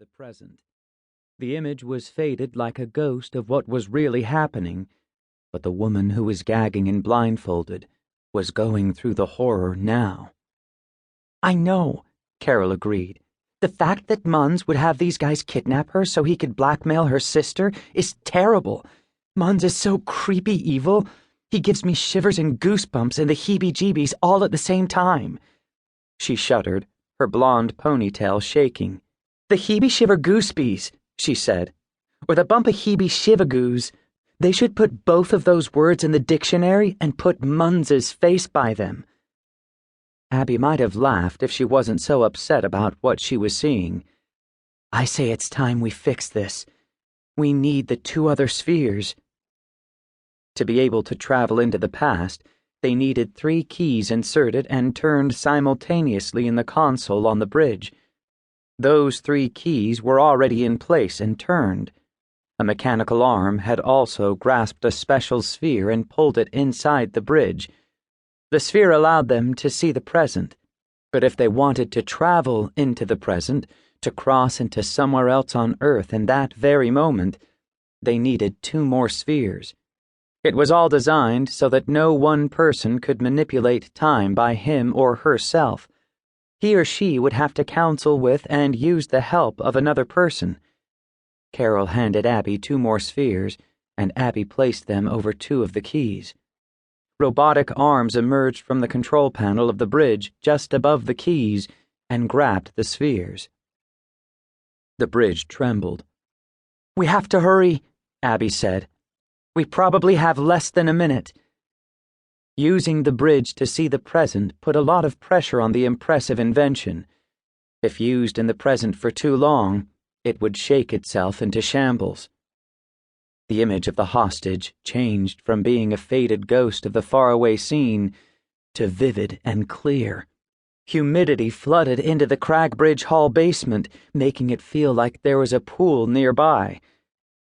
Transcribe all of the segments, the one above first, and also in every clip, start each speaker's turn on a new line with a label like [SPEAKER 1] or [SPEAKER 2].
[SPEAKER 1] the present. The image was faded like a ghost of what was really happening, but the woman who was gagging and blindfolded was going through the horror now.
[SPEAKER 2] I know, Carol agreed. The fact that Munns would have these guys kidnap her so he could blackmail her sister is terrible. Munns is so creepy evil. He gives me shivers and goosebumps and the heebie-jeebies all at the same time.
[SPEAKER 1] She shuddered, her blonde ponytail shaking.
[SPEAKER 2] The heebie-shiver-goosebies, she said. Or the bumpa-heebie-shivagoos. They should put both of those words in the dictionary and put Munns's face by them.
[SPEAKER 1] Abby might have laughed if she wasn't so upset about what she was seeing.
[SPEAKER 2] I say it's time we fix this. We need the 2 other spheres.
[SPEAKER 1] To be able to travel into the past, they needed 3 keys inserted and turned simultaneously in the console on the bridge. Those 3 keys were already in place and turned. A mechanical arm had also grasped a special sphere and pulled it inside the bridge. The sphere allowed them to see the present, but if they wanted to travel into the present, to cross into somewhere else on Earth in that very moment, they needed 2 more spheres. It was all designed so that no one person could manipulate time by him or herself. He or she would have to counsel with and use the help of another person. Carol handed Abby 2 more spheres, and Abby placed them over 2 of the keys. Robotic arms emerged from the control panel of the bridge just above the keys and grabbed the spheres. The bridge trembled.
[SPEAKER 2] We have to hurry, Abby said. We probably have less than a minute.
[SPEAKER 1] Using the bridge to see the present put a lot of pressure on the impressive invention. If used in the present for too long, it would shake itself into shambles. The image of the hostage changed from being a faded ghost of the faraway scene to vivid and clear. Humidity flooded into the Cragbridge Hall basement, making it feel like there was a pool nearby.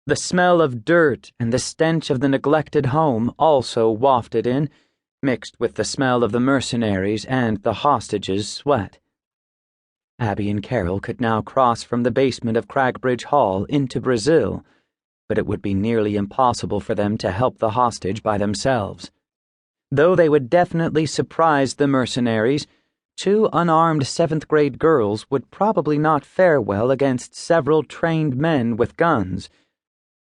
[SPEAKER 1] The smell of dirt and the stench of the neglected home also wafted in, mixed with the smell of the mercenaries and the hostages' sweat. Abby and Carol could now cross from the basement of Cragbridge Hall into Brazil, but it would be nearly impossible for them to help the hostage by themselves. Though they would definitely surprise the mercenaries, 2 unarmed 7th-grade girls would probably not fare well against several trained men with guns.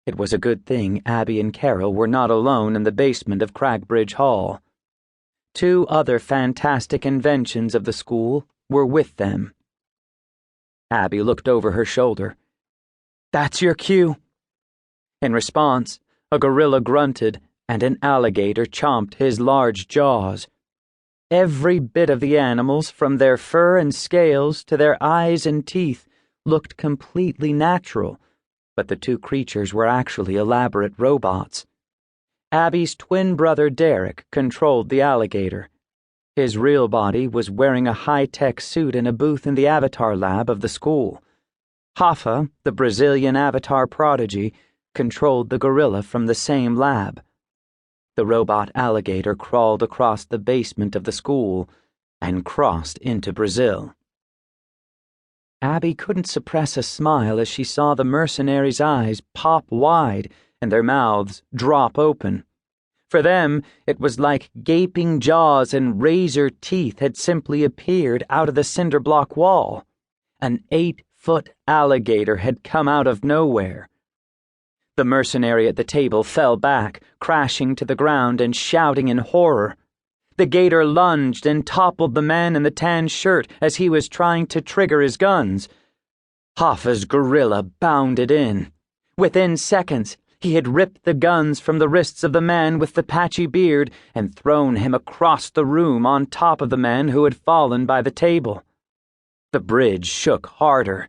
[SPEAKER 1] It was a good thing Abby and Carol were not alone in the basement of Cragbridge Hall. 2 other fantastic inventions of the school were with them. Abby looked over her shoulder.
[SPEAKER 2] That's your cue.
[SPEAKER 1] In response, a gorilla grunted and an alligator chomped his large jaws. Every bit of the animals, from their fur and scales to their eyes and teeth, looked completely natural, but the 2 creatures were actually elaborate robots. Abby's twin brother Derick controlled the alligator. His real body was wearing a high-tech suit in a booth in the avatar lab of the school. Hoffa, the Brazilian avatar prodigy, controlled the gorilla from the same lab. The robot alligator crawled across the basement of the school and crossed into Brazil. Abby couldn't suppress a smile as she saw the mercenaries' eyes pop wide and their mouths drop open. For them, it was like gaping jaws and razor teeth had simply appeared out of the cinder-block wall. An 8-foot alligator had come out of nowhere. The mercenary at the table fell back, crashing to the ground and shouting in horror. The gator lunged and toppled the man in the tan shirt as he was trying to trigger his guns. Hoffa's gorilla bounded in. Within seconds, he had ripped the guns from the wrists of the man with the patchy beard and thrown him across the room on top of the man who had fallen by the table. The bridge shook harder.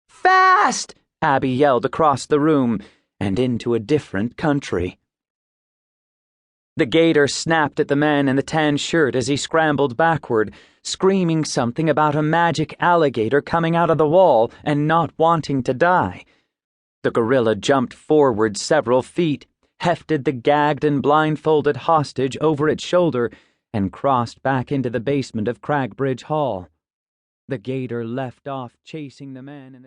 [SPEAKER 2] Fast!
[SPEAKER 1] Abby yelled across the room and into a different country. The gator snapped at the man in the tan shirt as he scrambled backward, screaming something about a magic alligator coming out of the wall and not wanting to die. The gorilla jumped forward several feet, hefted the gagged and blindfolded hostage over its shoulder, and crossed back into the basement of Cragbridge Hall. The gator left off chasing the man in the